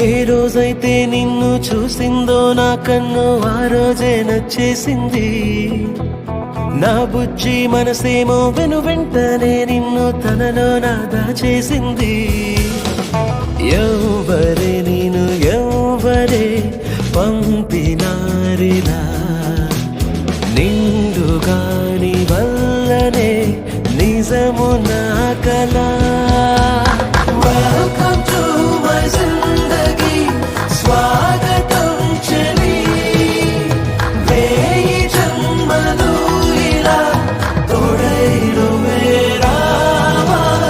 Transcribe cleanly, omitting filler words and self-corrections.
ఏ రోజైతే నిన్ను చూసిందో నా కన్ను ఆ రోజే నచ్చేసింది. నా బుజ్జి మనసేమో వెను వెంటనే నిన్ను తనలో నాదా చేసింది. ఎవ్వరే నేను ఎవ్వరే పంపినారిలా నిండుగాని వల్లనే నిజము